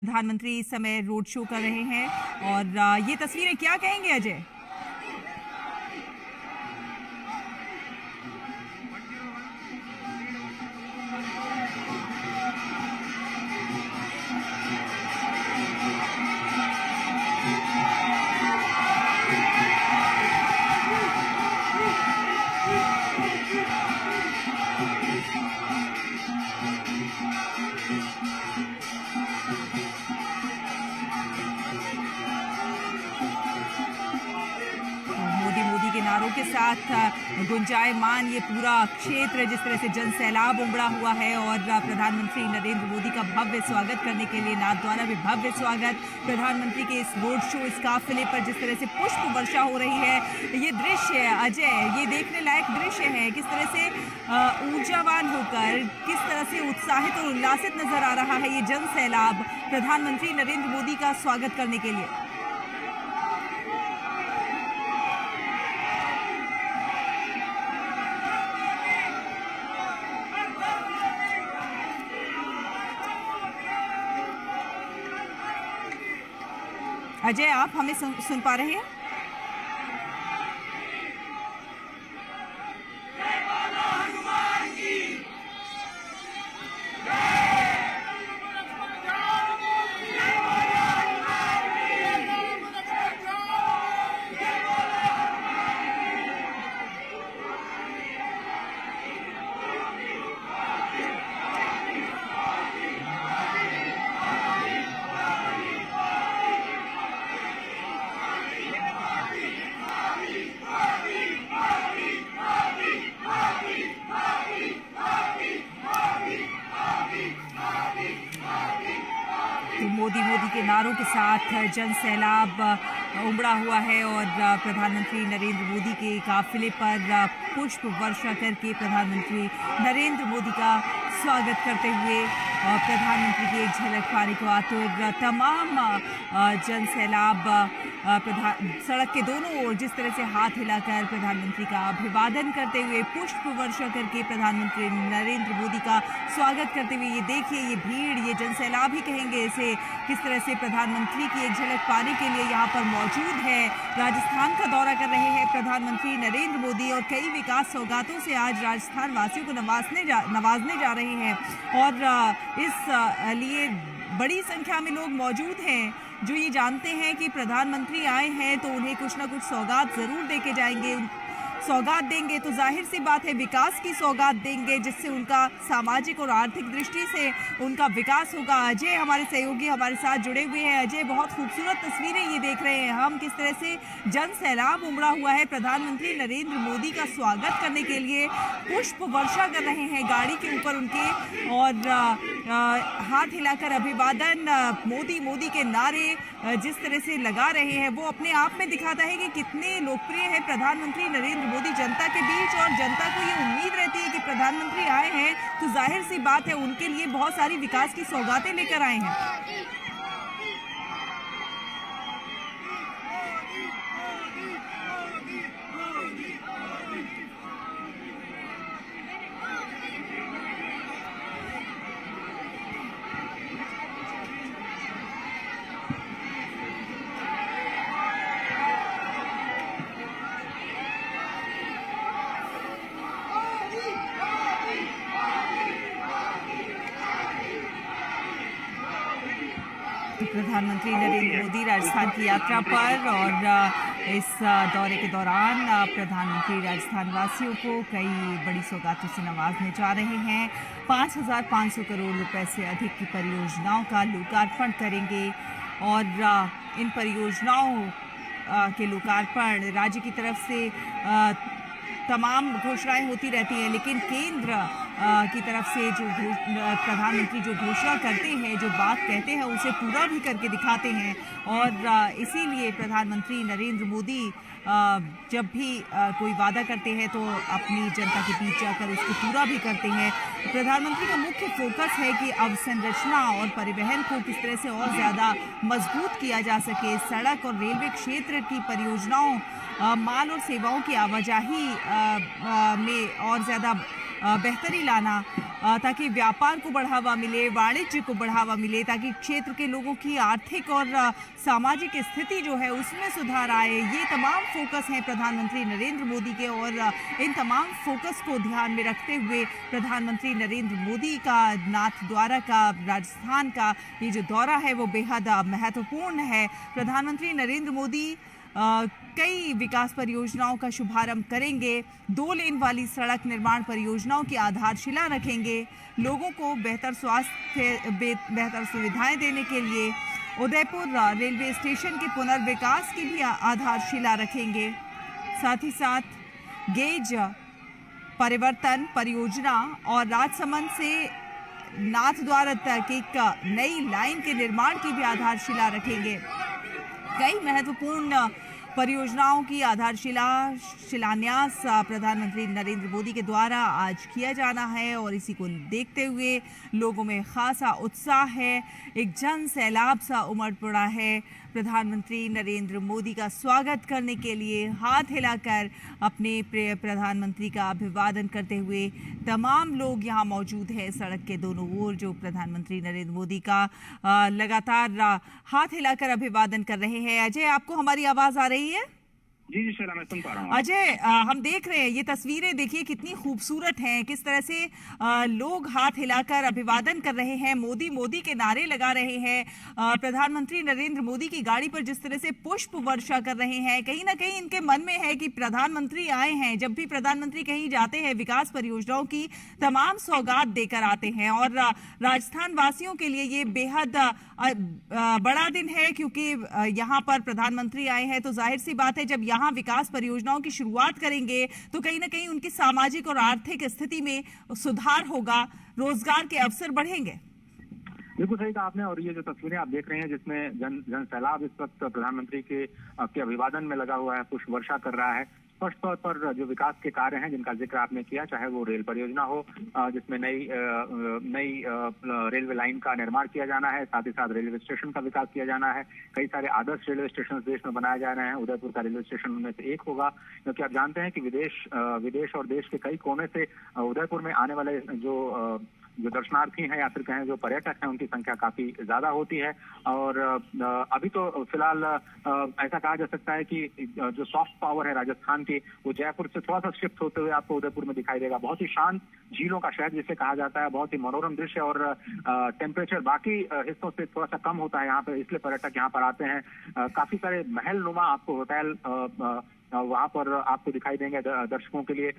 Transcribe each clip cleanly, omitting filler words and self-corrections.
प्रधानमंत्री इस समय रोड शो कर रहे हैं और ये तस्वीरें क्या कहेंगे अजय? मोदी मोदी के नारों के साथ गुंजायमान ये पूरा क्षेत्र जिस तरह से जन सैलाब उमड़ा हुआ है और प्रधानमंत्री नरेंद्र मोदी का भव्य स्वागत करने के लिए नाथद्वारा भी भव्य स्वागत। प्रधानमंत्री के इस रोड शो, इस काफिले पर जिस तरह से पुष्प वर्षा हो रही है, ये दृश्य अजय, ये देखने लायक दृश्य है। किस तरह से ऊर्जावान होकर, किस तरह से उत्साहित और उल्लासित नजर आ रहा है ये जन सैलाब प्रधानमंत्री नरेंद्र मोदी का स्वागत करने के लिए। अजय, आप हमें सुन पा रहे हैं? तो मोदी मोदी के नारों के साथ जन सैलाब उमड़ा हुआ है और प्रधानमंत्री नरेंद्र मोदी के काफिले पर पुष्प वर्षा करके प्रधानमंत्री नरेंद्र मोदी का स्वागत करते हुए प्रधानमंत्री की एक झलक पाने को आतुर तमाम जन सैलाब सड़क के दोनों ओर जिस तरह से हाथ हिलाकर प्रधानमंत्री का अभिवादन करते हुए, पुष्प वर्षा करके प्रधानमंत्री नरेंद्र मोदी का स्वागत करते हुए, ये देखिए ये भीड़, ये जन सैलाब ही कहेंगे इसे, किस तरह से प्रधानमंत्री की एक झलक पाने के लिए यहाँ पर मौजूद है। राजस्थान का दौरा कर रहे हैं प्रधानमंत्री नरेंद्र मोदी और कई विकास सौगातों से आज राजस्थान वासियों को नवाजने जा रहे हैं और इस लिए बड़ी संख्या में लोग मौजूद हैं जो ये जानते हैं कि प्रधानमंत्री आए हैं तो उन्हें कुछ ना कुछ सौगात ज़रूर देके जाएंगे। सौगात देंगे तो जाहिर सी बात है विकास की सौगात देंगे, जिससे उनका सामाजिक और आर्थिक दृष्टि से उनका विकास होगा। अजय हमारे सहयोगी हमारे साथ जुड़े हुए हैं। अजय, बहुत खूबसूरत तस्वीरें ये देख रहे हैं हम, किस तरह से जन सैलाब उमड़ा हुआ है। प्रधानमंत्री नरेंद्र मोदी का स्वागत करने के लिए पुष्प वर्षा कर रहे हैं गाड़ी के ऊपर उनके और हाथ हिलाकर अभिवादन, मोदी मोदी के नारे जिस तरह से लगा रहे हैं वो अपने आप में दिखाता है कि कितने लोकप्रिय है प्रधानमंत्री नरेंद्र मोदी जनता के बीच। और जनता को ये उम्मीद रहती है कि प्रधानमंत्री आए हैं तो जाहिर सी बात है उनके लिए बहुत सारी विकास की सौगातें लेकर आए हैं। प्रधानमंत्री नरेंद्र मोदी राजस्थान की यात्रा पर और इस दौरे के दौरान प्रधानमंत्री राजस्थान वासियों को कई बड़ी सौगातों से नवाजने जा रहे हैं। 5,500 करोड़ रुपए से अधिक की परियोजनाओं का लोकार्पण करेंगे और इन परियोजनाओं के लोकार्पण राज्य की तरफ से तमाम घोषणाएं होती रहती हैं, लेकिन केंद्र की तरफ से जो प्रधानमंत्री जो घोषणा करते हैं, जो बात कहते हैं, उसे पूरा भी करके दिखाते हैं। और इसीलिए प्रधानमंत्री नरेंद्र मोदी जब भी कोई वादा करते हैं तो अपनी जनता के बीच जाकर उसको पूरा भी करते हैं। प्रधानमंत्री का मुख्य फोकस है कि अवसंरचना और परिवहन को किस तरह से और ज़्यादा मजबूत किया जा सके। सड़क और रेलवे क्षेत्र की परियोजनाओं, माल और सेवाओं की आवाजाही में और ज़्यादा बेहतरी लाना, ताकि व्यापार को बढ़ावा मिले, वाणिज्य को बढ़ावा मिले, ताकि क्षेत्र के लोगों की आर्थिक और सामाजिक स्थिति जो है उसमें सुधार आए। ये तमाम फोकस हैं प्रधानमंत्री नरेंद्र मोदी के, और इन तमाम फोकस को ध्यान में रखते हुए प्रधानमंत्री नरेंद्र मोदी का नाथद्वारा का, राजस्थान का ये जो दौरा है वो बेहद महत्वपूर्ण है। प्रधानमंत्री नरेंद्र मोदी कई विकास परियोजनाओं का शुभारंभ करेंगे, 2 लेन वाली सड़क निर्माण परियोजनाओं की आधारशिला रखेंगे, लोगों को बेहतर स्वास्थ्य, बेहतर सुविधाएं देने के लिए उदयपुर रेलवे स्टेशन के पुनर्विकास की भी आधारशिला रखेंगे। साथ ही साथ गेज परिवर्तन परियोजना और राजसमंद से नाथद्वारा तक एक नई लाइन के निर्माण की भी आधारशिला रखेंगे। कई महत्वपूर्ण परियोजनाओं की आधारशिला शिलान्यास प्रधानमंत्री नरेंद्र मोदी के द्वारा आज किया जाना है, और इसी को देखते हुए लोगों में खासा उत्साह है, एक जन सैलाब सा उमड़ पड़ा है। प्रधानमंत्री नरेंद्र मोदी का स्वागत करने के लिए हाथ हिलाकर अपने प्रिय प्रधानमंत्री का अभिवादन करते हुए तमाम लोग यहाँ मौजूद हैं सड़क के दोनों ओर, जो प्रधानमंत्री नरेंद्र मोदी का लगातार हाथ हिलाकर अभिवादन कर रहे हैं। अजय, आपको हमारी आवाज आ रही है? जी जी शैला, मैं सुन पा रहा हूँ। अजय, हम देख रहे हैं ये तस्वीरें, देखिए कितनी खूबसूरत हैं, किस तरह से लोग हाथ हिलाकर अभिवादन कर रहे हैं, मोदी मोदी के नारे लगा रहे हैं, प्रधानमंत्री नरेंद्र मोदी की गाड़ी पर जिस तरह से पुष्प वर्षा कर रहे हैं। कहीं ना कहीं इनके मन में है कि प्रधानमंत्री आए हैं, जब भी प्रधानमंत्री कहीं जाते हैं विकास परियोजनाओं की तमाम सौगात देकर आते हैं, और राजस्थान वासियों के लिए ये बेहद बड़ा दिन है, क्योंकि यहाँ पर प्रधानमंत्री आए हैं, तो जाहिर सी बात है जब यहाँ विकास परियोजनाओं की शुरुआत करेंगे तो कहीं ना कहीं उनकी सामाजिक और आर्थिक स्थिति में सुधार होगा, रोजगार के अवसर बढ़ेंगे। बिल्कुल सही कहा आपने। और ये जो तस्वीरें आप देख रहे हैं जिसमें जन सैलाब इस वक्त प्रधानमंत्री के अभिवादन में लगा हुआ है, पुष्प वर्षा कर रहा है। स्पष्ट तौर पर जो विकास के कार्य हैं जिनका जिक्र आपने किया, चाहे वो रेल परियोजना हो जिसमें नई रेलवे लाइन का निर्माण किया जाना है, साथ ही साथ रेलवे स्टेशन का विकास किया जाना है। कई सारे आदर्श रेलवे स्टेशन देश में बनाए जा रहे हैं, उदयपुर का रेलवे स्टेशन उनमें से एक होगा, क्योंकि आप जानते हैं कि विदेश और देश के कई कोने से उदयपुर में आने वाले जो दर्शनार्थी हैं या फिर कहें जो पर्यटक हैं उनकी संख्या काफी ज्यादा होती है। और अभी तो फिलहाल ऐसा कहा जा सकता है कि जो सॉफ्ट पावर है राजस्थान की, वो जयपुर से थोड़ा सा शिफ्ट होते हुए आपको उदयपुर में दिखाई देगा। बहुत ही शांत झीलों का शहर जिसे कहा जाता है, बहुत ही मनोरम दृश्य, और टेम्परेचर बाकी हिस्सों से थोड़ा सा कम होता है यहाँ पे, इसलिए पर्यटक यहाँ पर आते हैं। काफी सारे महल नुमा आपको होटल वहां पर आपको दिखाई देंगे दर्शकों के लिए।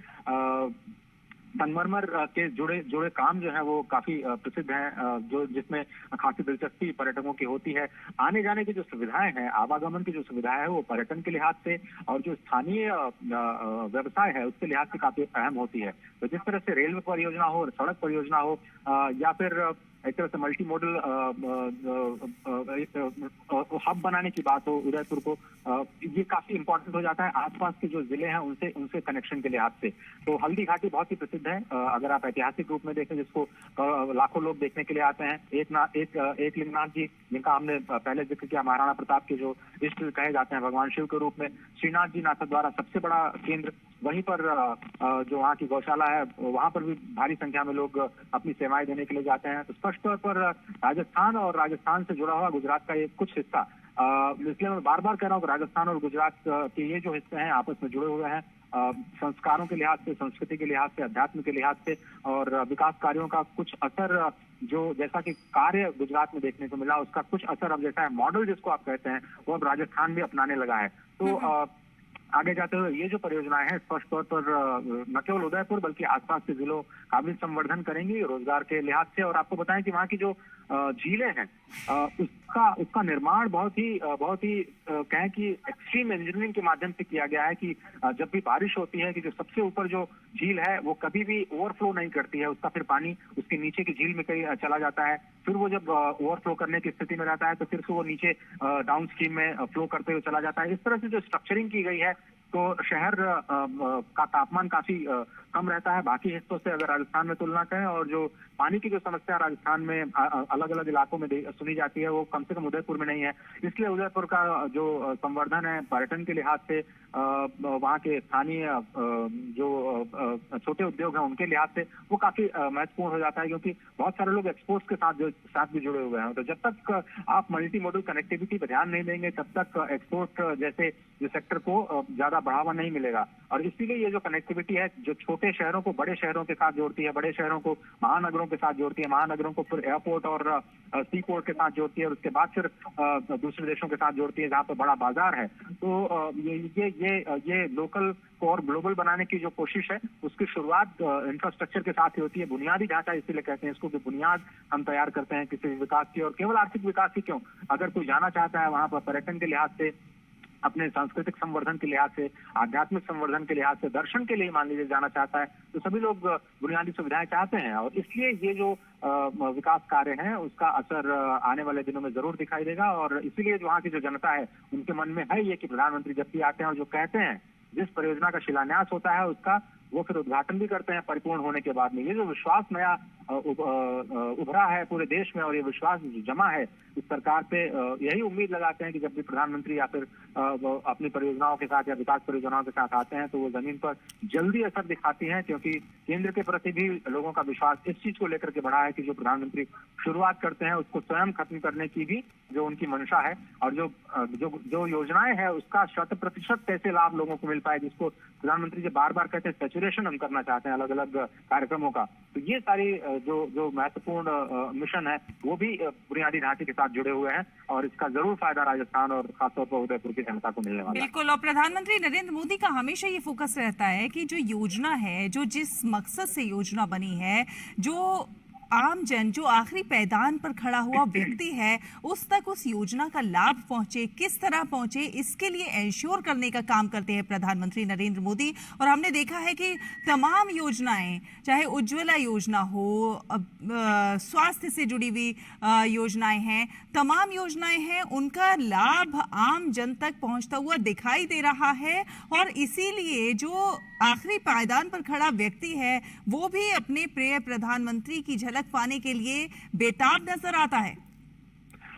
संगमरमर के जुड़े काम जो है वो काफी प्रसिद्ध हैं, जो जिसमें खासी दिलचस्पी पर्यटकों की होती है। आने जाने की जो सुविधाएं हैं, आवागमन की जो सुविधाएं है, वो पर्यटन के लिहाज से और जो स्थानीय व्यवसाय है उसके लिहाज से काफी अहम होती है। तो जिस तरह से रेलवे परियोजना हो, सड़क परियोजना हो, या फिर एक तरह से मल्टी मॉडल हब बनाने की बात हो उदयपुर को, ये काफी इंपॉर्टेंट हो जाता है आसपास के जो जिले हैं उनसे कनेक्शन के लिहाज से। तो हल्दी घाटी बहुत ही प्रसिद्ध है, अगर आप ऐतिहासिक रूप में देखें, जिसको लाखों लोग देखने के लिए आते हैं। एक लिंगनाथ जी, जिनका हमने पहले जिक्र किया, महाराणा प्रताप के जो इष्ट कहे जाते हैं भगवान शिव के रूप में। श्रीनाथ जी नाथद्वारा सबसे बड़ा केंद्र, वहीं पर जो वहाँ की गौशाला है वहां पर भी भारी संख्या में लोग अपनी सेवाएं देने के लिए जाते हैं। तो स्पष्ट तौर पर राजस्थान और राजस्थान से जुड़ा हुआ गुजरात का ये कुछ हिस्सा, इसलिए मैं बार बार कह रहा हूँ कि राजस्थान और गुजरात के ये जो हिस्से हैं आपस में जुड़े हुए हैं, संस्कारों के लिहाज से, संस्कृति के लिहाज से, अध्यात्म के लिहाज से, और विकास कार्यों का कुछ असर जो जैसा कि कार्य गुजरात में देखने को मिला, उसका कुछ असर अब जैसा है मॉडल जिसको आप कहते हैं वो अब राजस्थान भी अपनाने लगा है। तो आगे जाते हुए ये जो परियोजनाएं हैं स्पष्ट तौर पर न केवल उदयपुर बल्कि आसपास के जिलों का भी संवर्धन करेंगी रोजगार के लिहाज से। और आपको बताएं कि वहाँ की जो झीलें हैं उसका निर्माण बहुत ही कहें कि एक्सट्रीम इंजीनियरिंग के माध्यम से किया गया है, कि जब भी बारिश होती है कि जो सबसे ऊपर जो झील है वो कभी भी ओवरफ्लो नहीं करती है, उसका फिर पानी उसके नीचे की झील में कहीं चला जाता है। फिर वो जब ओवरफ्लो करने की स्थिति में रहता है तो फिर से वो नीचे डाउन स्ट्रीम में फ्लो करते हुए चला जाता है। इस तरह से जो स्ट्रक्चरिंग की गई है तो शहर का तापमान काफी कम रहता है बाकी हिस्सों से अगर राजस्थान में तुलना करें, और जो पानी की जो समस्या राजस्थान में अलग अलग इलाकों में सुनी जाती है वो कम से कम उदयपुर में नहीं है। इसलिए उदयपुर का जो संवर्धन है पर्यटन के लिहाज से, वहाँ के स्थानीय जो छोटे उद्योग हैं उनके लिहाज से वो काफी महत्वपूर्ण हो जाता है, क्योंकि बहुत सारे लोग एक्सपोर्ट्स के साथ भी जुड़े हुए हैं। तो जब तक आप मल्टी मॉडल कनेक्टिविटी पर ध्यान नहीं देंगे तब तक एक्सपोर्ट जैसे जो सेक्टर को ज्यादा बढ़ावा नहीं मिलेगा। और इसीलिए ये जो कनेक्टिविटी है जो छोटे शहरों को बड़े शहरों के साथ जोड़ती है, बड़े शहरों को महानगरों के साथ जोड़ती है, महानगरों को फिर एयरपोर्ट और सी पोर्ट के साथ जोड़ती है, और उसके बाद फिर दूसरे देशों के साथ जोड़ती है जहाँ पर बड़ा बाजार है। तो ये लोकल को और ग्लोबल बनाने की जो कोशिश है उसकी शुरुआत इंफ्रास्ट्रक्चर के साथ ही होती है। बुनियादी ढांचा इसीलिए कहते हैं इसको कि बुनियाद हम तैयार करते हैं किसी विकास की, और केवल आर्थिक विकास ही क्यों, अगर कोई जाना चाहता है वहां पर पर्यटन के लिहाज से, अपने सांस्कृतिक संवर्धन के लिहाज से, आध्यात्मिक संवर्धन के लिहाज से, दर्शन के लिए मान लीजिए जाना चाहता है, तो सभी लोग बुनियादी सुविधाएं चाहते हैं। और इसलिए ये जो विकास कार्य है उसका असर आने वाले दिनों में जरूर दिखाई देगा। और इसीलिए वहाँ की जो जनता है उनके मन में है ये कि प्रधानमंत्री जब भी आते हैं और जो कहते हैं, जिस परियोजना का शिलान्यास होता है उसका वो फिर उद्घाटन भी करते हैं परिपूर्ण होने के बाद में। ये जो विश्वास नया उभरा है पूरे देश में, और ये विश्वास जमा है इस सरकार पे, यही उम्मीद लगाते हैं कि जब भी प्रधानमंत्री या फिर अपनी परियोजनाओं के साथ या विकास परियोजनाओं के साथ आते हैं तो वो जमीन पर जल्दी असर दिखाती हैं, क्योंकि केंद्र के प्रति भी लोगों का विश्वास इस चीज को लेकर के बढ़ा है कि जो प्रधानमंत्री शुरुआत करते हैं उसको स्वयं खत्म करने की भी जो उनकी मंशा है, और जो योजनाएं हैं उसका 100% कैसे लाभ लोगों को मिल पाए, जिसको प्रधानमंत्री जी बार बार कहते हैं सैचुरेशन हम करना चाहते हैं अलग अलग कार्यक्रमों का। तो ये सारी जो महत्वपूर्ण मिशन है वो भी बुनियादी ढांचे के साथ जुड़े हुए हैं, और इसका जरूर फायदा राजस्थान और खासतौर पर उदयपुर की जनता को मिलने वाला है। बिल्कुल। और प्रधानमंत्री नरेंद्र मोदी का हमेशा ये फोकस रहता है कि जो योजना है, जो जिस मकसद से योजना बनी है, जो आम जन, जो आखिरी पैदान पर खड़ा हुआ व्यक्ति है, उस तक उस योजना का लाभ पहुंचे, किस तरह पहुंचे, इसके लिए इंश्योर करने का काम करते हैं प्रधानमंत्री नरेंद्र मोदी। और हमने देखा है कि तमाम योजनाएं, चाहे उज्ज्वला योजना हो, स्वास्थ्य से जुड़ी हुई योजनाएं हैं, तमाम योजनाएं हैं, उनका लाभ आम जन तक पहुंचता हुआ दिखाई दे रहा है। और इसीलिए जो आखिरी पायदान पर खड़ा व्यक्ति है वो भी अपने प्रिय प्रधानमंत्री की झलक पाने के लिए बेताब नजर आता है।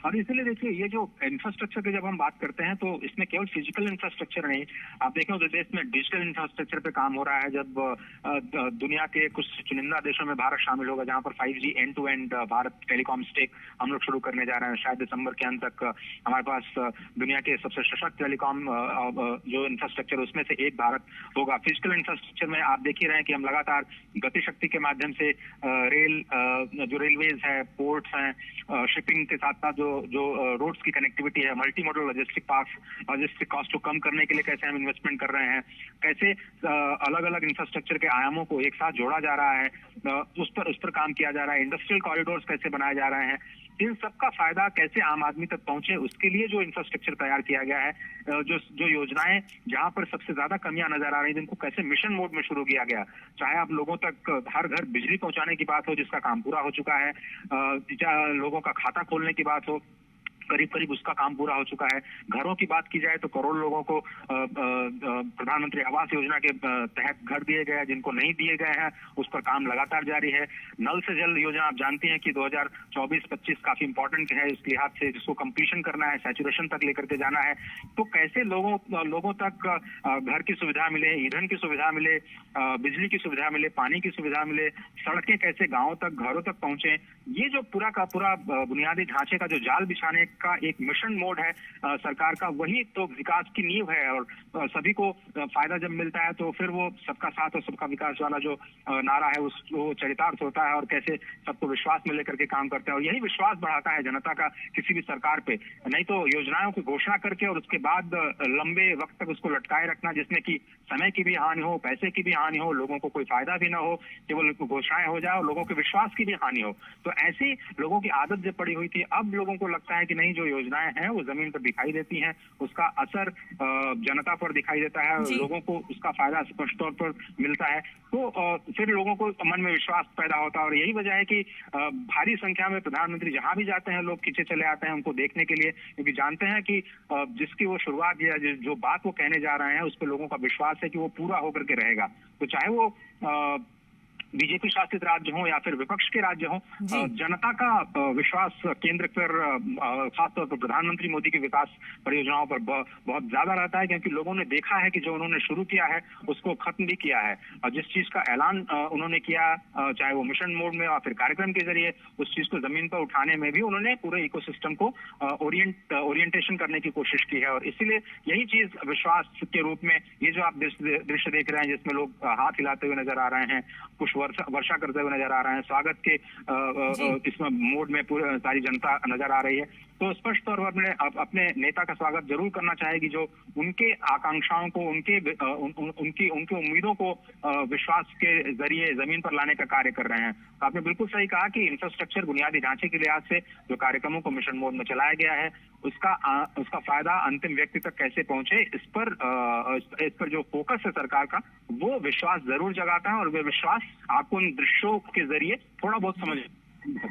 और इसलिए देखिए ये जो इंफ्रास्ट्रक्चर की जब हम बात करते हैं तो इसमें केवल फिजिकल इंफ्रास्ट्रक्चर नहीं, आप देखें उस देश में डिजिटल इंफ्रास्ट्रक्चर पे काम हो रहा है। जब दुनिया के कुछ चुनिंदा देशों में भारत शामिल होगा जहां पर 5G end to end Bharat telecom stack हम लोग शुरू करने जा रहे हैं। शायद दिसंबर के अंत तक हमारे पास दुनिया के सबसे सशक्त टेलीकॉम जो इंफ्रास्ट्रक्चर उसमें से एक भारत होगा। फिजिकल इंफ्रास्ट्रक्चर में आप देख ही रहे हैं कि हम लगातार गति शक्ति के माध्यम से रेल, जो रेलवेज है, पोर्ट्स हैं, शिपिंग के साथ साथ जो रोड्स की कनेक्टिविटी है, मल्टी मॉडल लॉजिस्टिक कॉस्ट को कम करने के लिए कैसे हम इन्वेस्टमेंट कर रहे हैं, कैसे अलग अलग इंफ्रास्ट्रक्चर के आयामों को एक साथ जोड़ा जा रहा है, उस पर काम किया जा रहा है, इंडस्ट्रियल कॉरिडोर्स कैसे बनाए जा रहे हैं, इन सब का फायदा कैसे आम आदमी तक पहुंचे, उसके लिए जो इंफ्रास्ट्रक्चर तैयार किया गया है, जो योजनाएं जहां पर सबसे ज्यादा कमियां नजर आ रही हैं जिनको कैसे मिशन मोड में शुरू किया गया, चाहे आप लोगों तक हर घर बिजली पहुंचाने की बात हो जिसका काम पूरा हो चुका है, चाहे लोगों का खाता खोलने की बात हो, करीब करीब उसका काम पूरा हो चुका है। घरों की बात की जाए तो करोड़ लोगों को प्रधानमंत्री आवास योजना के तहत घर दिए गए हैं, जिनको नहीं दिए गए हैं उस पर काम लगातार जारी है। नल से जल योजना आप जानती हैं कि 2024-25 काफी इंपॉर्टेंट है इस लिहाज से, जिसको कंप्लीशन करना है, सैचुरेशन तक लेकर के जाना है। तो कैसे लोगों तक घर की सुविधा मिले, ईंधन की सुविधा मिले, बिजली की सुविधा मिले, पानी की सुविधा मिले, सड़कें कैसे गाँव तक, घरों तक पहुंचे, ये जो पूरा का पूरा बुनियादी ढांचे का जो जाल बिछाने का एक मिशन मोड है सरकार का, वही तो विकास की नींव है। और सभी को फायदा जब मिलता है तो फिर वो सबका साथ और सबका विकास वाला जो नारा है वो चरितार्थ होता है, और कैसे सबको विश्वास में लेकर के काम करते हैं। और यही विश्वास बढ़ाता है जनता का किसी भी सरकार पे। नहीं तो योजनाओं की घोषणा करके और उसके बाद लंबे वक्त तक उसको लटकाए रखना, जिसमें कि समय की भी हानि हो, पैसे की भी हानि हो, लोगों को कोई फायदा भी ना हो, केवल घोषणाएं हो जाए और लोगों के विश्वास की भी हानि हो, तो ऐसी लोगों की आदत जब पड़ी हुई थी, अब लोगों को लगता है कि नई जो योजनाएं हैं वो जमीन पर दिखाई देती हैं, उसका असर जनता पर दिखाई देता है, लोगों को उसका फायदा स्पष्ट तौर पर मिलता है, तो फिर लोगों को मन में विश्वास पैदा होता है। और यही वजह है कि भारी संख्या में प्रधानमंत्री जहां भी जाते हैं लोग खींचे चले आते हैं उनको देखने के लिए, क्योंकि जानते हैं कि जिसकी वो शुरुआत या जो बात वो कहने जा रहे हैं उस पर लोगों का विश्वास है कि वो पूरा होकर के रहेगा। तो चाहे वो बीजेपी शासित राज्य हो या फिर विपक्ष के राज्य हो, जनता का विश्वास केंद्र पर खासतौर पर प्रधानमंत्री मोदी की विकास परियोजनाओं पर बहुत ज्यादा रहता है, क्योंकि लोगों ने देखा है कि जो उन्होंने शुरू किया है उसको खत्म भी किया है। और जिस चीज का ऐलान उन्होंने किया, चाहे वो मिशन मोड में या फिर कार्यक्रम के जरिए, उस चीज को जमीन पर उठाने में भी उन्होंने पूरे इकोसिस्टम को ओरिएंटेशन करने की कोशिश की है। और इसीलिए यही चीज विश्वास के रूप में ये जो आप दृश्य देख रहे हैं जिसमें लोग हाथ हिलाते हुए नजर आ रहे हैं, कुछ वर्षा करते हुए नजर आ रहे हैं, स्वागत के इसमें मोड में पूरी सारी जनता नजर आ रही है, तो स्पष्ट तौर पर अपने नेता का स्वागत जरूर करना चाहेगी जो उनके आकांक्षाओं को, उनकी उम्मीदों को विश्वास के जरिए जमीन पर लाने का कार्य कर रहे हैं। तो आपने बिल्कुल सही कहा कि इंफ्रास्ट्रक्चर, बुनियादी ढांचे के लिहाज से जो कार्यक्रमों को मिशन मोड में चलाया गया है उसका फायदा अंतिम व्यक्ति तक कैसे पहुंचे, इस पर जो फोकस है सरकार का, वो विश्वास जरूर जगाता है। और वे विश्वास आपको इन दृश्यों के जरिए थोड़ा बहुत समझ।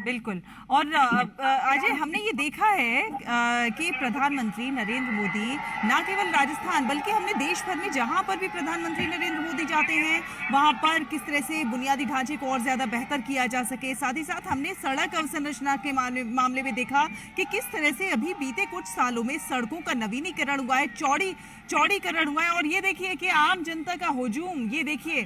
बिल्कुल। और अजय, हमने ये देखा है कि प्रधानमंत्री नरेंद्र मोदी न केवल राजस्थान बल्कि हमने देश भर में जहां पर भी प्रधानमंत्री नरेंद्र मोदी जाते हैं वहां पर किस तरह से बुनियादी ढांचे को और ज्यादा बेहतर किया जा सके। साथ ही साथ हमने सड़क अवसंरचना के मामले में देखा कि किस तरह से अभी बीते कुछ सालों में सड़कों का नवीनीकरण हुआ है, चौड़ीकरण हुआ है। और ये देखिए कि आम जनता का हुजूम, ये देखिए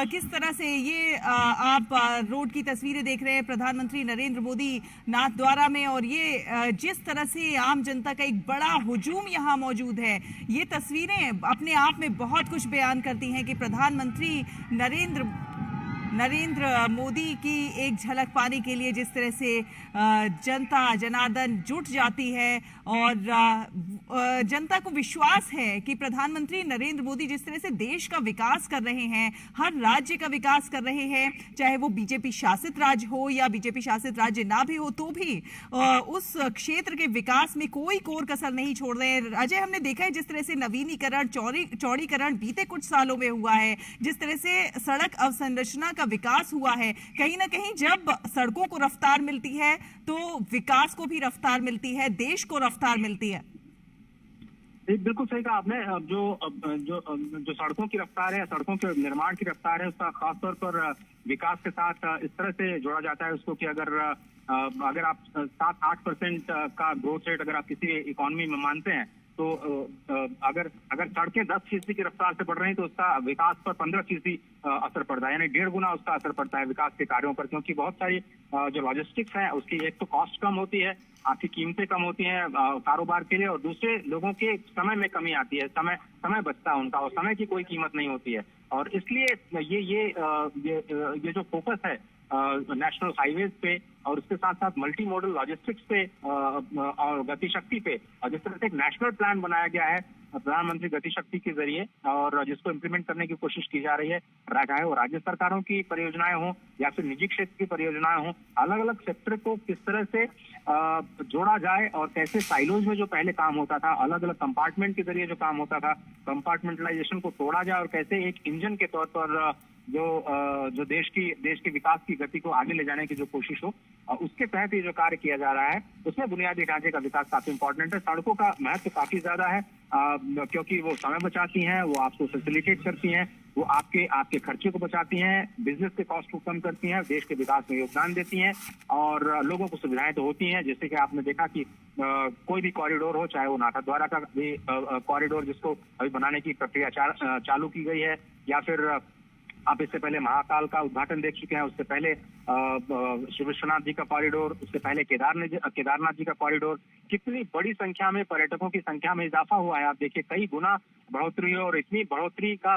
किस तरह से ये आप रोड की तस्वीरें देख रहे हैं प्रधानमंत्री नरेंद्र मोदी नाथद्वारा में, और ये जिस तरह से आम जनता का एक बड़ा हुजूम यहाँ मौजूद है, ये तस्वीरें अपने आप में बहुत कुछ बयान करती हैं कि प्रधानमंत्री नरेंद्र मोदी की एक झलक पाने के लिए जिस तरह से जनता जनार्दन जुट जाती है और जनता को विश्वास है कि प्रधानमंत्री नरेंद्र मोदी जिस तरह से देश का विकास कर रहे हैं, हर राज्य का विकास कर रहे हैं, चाहे वो बीजेपी शासित राज्य हो या बीजेपी शासित राज्य ना भी हो, तो भी उस क्षेत्र के विकास में कोई कोर कसर नहीं छोड़ रहे हैं। अजय, हमने देखा है जिस तरह से नवीनीकरण, चौड़ीकरण बीते कुछ सालों में हुआ है, जिस तरह से सड़क अवसंरचना विकास हुआ है, कहीं ना कहीं जब सड़कों को रफ्तार मिलती है तो विकास को भी रफ्तार मिलती है, देश को रफ्तार मिलती है। बिल्कुल सही कहा आपने। जो सड़कों की रफ्तार है, सड़कों के निर्माण की रफ्तार है, उसका खासतौर पर विकास के साथ इस तरह से जोड़ा जाता है उसको कि अगर आप 7-8% का ग्रोथ रेट अगर आप किसी इकोनॉमी में मानते हैं, तो अगर सड़कें 10% की रफ्तार से बढ़ रही हैं तो उसका विकास पर 15% असर पड़ता है, यानी 1.5 गुना उसका असर पड़ता है विकास के कार्यों पर। क्योंकि बहुत सारी जो लॉजिस्टिक्स है उसकी एक तो कॉस्ट कम होती है, आपकी कीमतें कम होती हैं कारोबार के लिए, और दूसरे लोगों के समय में कमी आती है, समय बचता है उनका, और समय की कोई कीमत नहीं होती है। और इसलिए ये जो फोकस है नेशनल हाईवेज पे और उसके साथ साथ मल्टी मॉडल लॉजिस्टिक्स पे और गति शक्ति पे, और जिस तरह से एक नेशनल प्लान बनाया गया है प्रधानमंत्री गति शक्ति के जरिए और जिसको इम्प्लीमेंट करने की कोशिश की जा रही है, चाहे वो राज्य सरकारों की परियोजनाएं हों या फिर निजी क्षेत्र की परियोजनाएं हों, अलग अलग सेक्टर को किस तरह से जोड़ा जाए और कैसे साइलोज में जो पहले काम होता था, अलग अलग कंपार्टमेंट के जरिए जो काम होता था, कंपार्टमेंटलाइजेशन को तोड़ा जाए और कैसे एक इंजन के तौर पर जो देश के विकास की गति को आगे ले जाने की जो कोशिश हो, उसके तहत ये जो कार्य किया जा रहा है उसमें बुनियादी ढांचे का विकास काफी इंपॉर्टेंट है। सड़कों का महत्व काफी ज्यादा है क्योंकि वो समय बचाती हैं, वो आपको फैसिलिटेट करती हैं, वो आपके खर्चे को बचाती हैं, बिजनेस के कॉस्ट को कम करती हैं, देश के विकास में योगदान देती हैं और लोगों को सुविधाएं तो होती हैं। जैसे कि आपने देखा कि कोई भी कॉरिडोर हो, चाहे वो नाथद्वारा का भी कॉरिडोर जिसको अभी बनाने की प्रक्रिया चालू की गई है, या फिर आप इससे पहले महाकाल का उद्घाटन देख चुके हैं, उससे पहले शिव विश्वनाथ जी का कॉरिडोर, उससे पहले केदारनाथ जी का कॉरिडोर, कितनी बड़ी संख्या में पर्यटकों की संख्या में इजाफा हुआ है। आप देखिए कई गुना बढ़ोतरी है और इतनी बढ़ोतरी का